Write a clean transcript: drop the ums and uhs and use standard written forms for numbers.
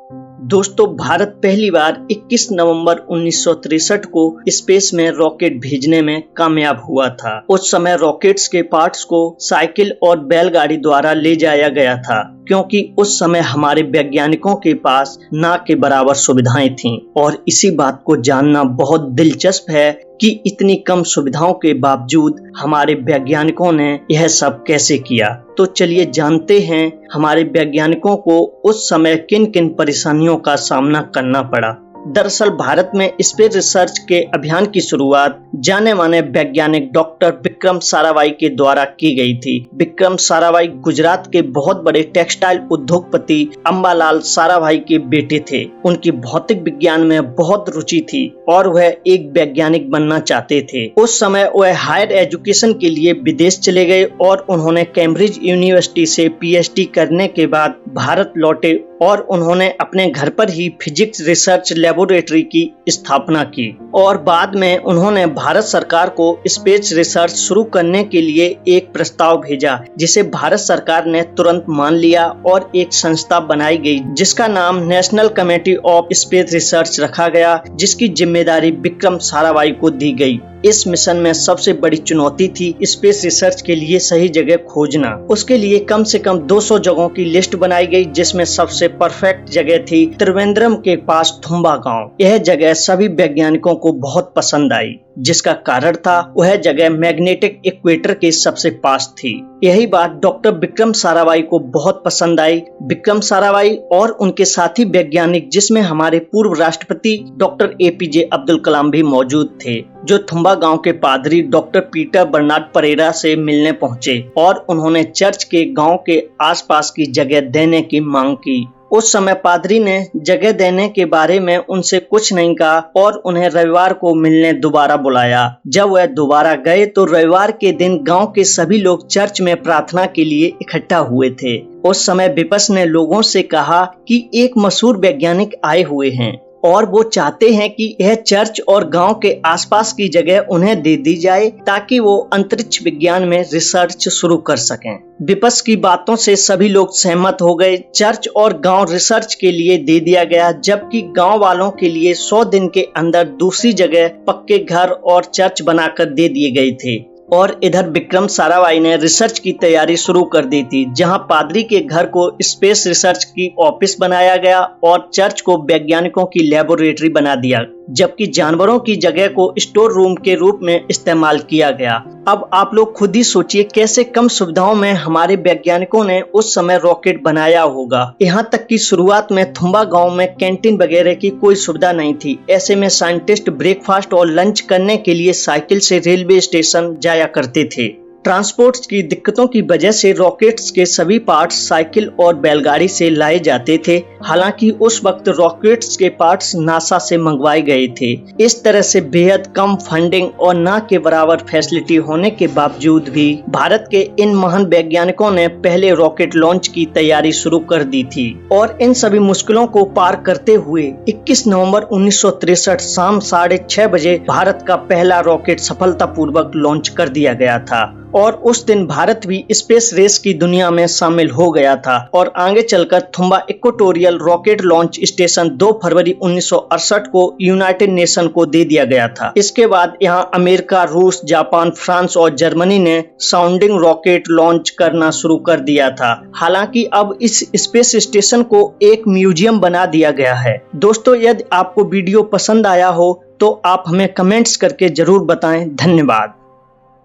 दोस्तों, भारत पहली बार 21 नवंबर 1963 को स्पेस में रॉकेट भेजने में कामयाब हुआ था। उस समय रॉकेट्स के पार्ट्स को साइकिल और बैलगाड़ी द्वारा ले जाया गया था, क्योंकि उस समय हमारे वैज्ञानिकों के पास ना के बराबर सुविधाएं थीं। और इसी बात को जानना बहुत दिलचस्प है कि इतनी कम सुविधाओं के बावजूद हमारे वैज्ञानिकों ने यह सब कैसे किया। तो चलिए जानते हैं हमारे वैज्ञानिकों को उस समय किन किन परेशानियों का सामना करना पड़ा। दरअसल भारत में स्पेस रिसर्च के अभियान की शुरुआत जाने माने वैज्ञानिक डॉक्टर विक्रम साराभाई के द्वारा की गई थी। विक्रम साराभाई गुजरात के बहुत बड़े टेक्सटाइल उद्योगपति अंबालाल साराभाई के बेटे थे। उनकी भौतिक विज्ञान में बहुत रुचि थी और वह एक वैज्ञानिक बनना चाहते थे। उस समय वह हायर एजुकेशन के लिए विदेश चले गए और उन्होंने कैम्ब्रिज यूनिवर्सिटी से PhD करने के बाद भारत लौटे और उन्होंने अपने घर पर ही फिजिक्स रिसर्च लेबोरेटरी की स्थापना की। और बाद में उन्होंने भारत सरकार को स्पेस रिसर्च शुरू करने के लिए एक प्रस्ताव भेजा, जिसे भारत सरकार ने तुरंत मान लिया और एक संस्था बनाई गई जिसका नाम national committee of space research रखा गया, जिसकी जिम्मेदारी विक्रम साराभाई को दी गई। इस मिशन में सबसे बड़ी चुनौती थी स्पेस रिसर्च के लिए सही जगह खोजना। उसके लिए कम से कम 200 जगहों की लिस्ट बनाई गई, जिसमें सबसे परफेक्ट जगह थी त्रिवेंद्रम के पास थुम्बा गांव। यह जगह सभी वैज्ञानिकों को बहुत पसंद आई, जिसका कारण था वह जगह मैग्नेटिक इक्वेटर के सबसे पास थी। यही बात डॉक्टर विक्रम साराभाई को बहुत पसंद आई। विक्रम साराभाई और उनके साथी वैज्ञानिक, जिसमें हमारे पूर्व राष्ट्रपति डॉक्टर APJ अब्दुल कलाम भी मौजूद थे, जो थुम्बा गांव के पादरी डॉक्टर पीटर बर्नार्ड परेरा से मिलने पहुंचे और उन्होंने चर्च के गांव के आसपास की जगह देने की मांग की। उस समय पादरी ने जगह देने के बारे में उनसे कुछ नहीं कहा और उन्हें रविवार को मिलने दोबारा बुलाया। जब वह दोबारा गए तो रविवार के दिन गांव के सभी लोग चर्च में प्रार्थना के लिए इकट्ठा हुए थे। उस समय विपक्ष ने लोगों से कहा कि एक मशहूर वैज्ञानिक आए हुए हैं और वो चाहते हैं कि यह चर्च और गांव के आसपास की जगह उन्हें दे दी जाए, ताकि वो अंतरिक्ष विज्ञान में रिसर्च शुरू कर सकें। विपक्ष की बातों से सभी लोग सहमत हो गए। चर्च और गांव रिसर्च के लिए दे दिया गया, जबकि गांव वालों के लिए 100 दिन के अंदर दूसरी जगह, पक्के घर और चर्च बनाकर दे दिए गए थे। और इधर विक्रम साराभाई ने रिसर्च की तैयारी शुरू कर दी थी, जहां पादरी के घर को स्पेस रिसर्च की ऑफिस बनाया गया और चर्च को वैज्ञानिकों की लेबोरेटरी बना दिया, जबकि जानवरों की जगह को स्टोर रूम के रूप में इस्तेमाल किया गया। अब आप लोग खुद ही सोचिए कैसे कम सुविधाओं में हमारे वैज्ञानिकों ने उस समय रॉकेट बनाया होगा। यहाँ तक कि शुरुआत में थुम्बा गांव में कैंटीन वगैरह की कोई सुविधा नहीं थी। ऐसे में साइंटिस्ट ब्रेकफास्ट और लंच करने के लिए साइकिल से रेलवे स्टेशन जाया करते थे। ट्रांसपोर्ट की दिक्कतों की वजह से रॉकेट्स के सभी पार्ट्स साइकिल और बैलगाड़ी से लाए जाते थे। हालांकि उस वक्त रॉकेट्स के पार्ट्स नासा से मंगवाए गए थे। इस तरह से बेहद कम फंडिंग और ना के बराबर फैसिलिटी होने के बावजूद भी भारत के इन महान वैज्ञानिकों ने पहले रॉकेट लॉन्च की तैयारी शुरू कर दी थी। और इन सभी मुश्किलों को पार करते हुए 21 नवंबर 1963 शाम 6:30 बजे भारत का पहला रॉकेट सफलतापूर्वक लॉन्च कर दिया गया था। और उस दिन भारत भी स्पेस रेस की दुनिया में शामिल हो गया था और आगे चलकर Thumba equatorial rocket launch station 2 फरवरी 1968 को यूनाइटेड नेशन को दे दिया गया था। इसके बाद यहां अमेरिका, रूस, जापान, फ्रांस और जर्मनी ने साउंडिंग रॉकेट लॉन्च करना शुरू कर दिया था। हालांकि अब इस स्पेस स्टेशन को एक म्यूजियम बना दिया गया है। दोस्तों, यदि आपको वीडियो पसंद आया हो तो आप हमें कमेंट्स करके जरूर बताएं। धन्यवाद।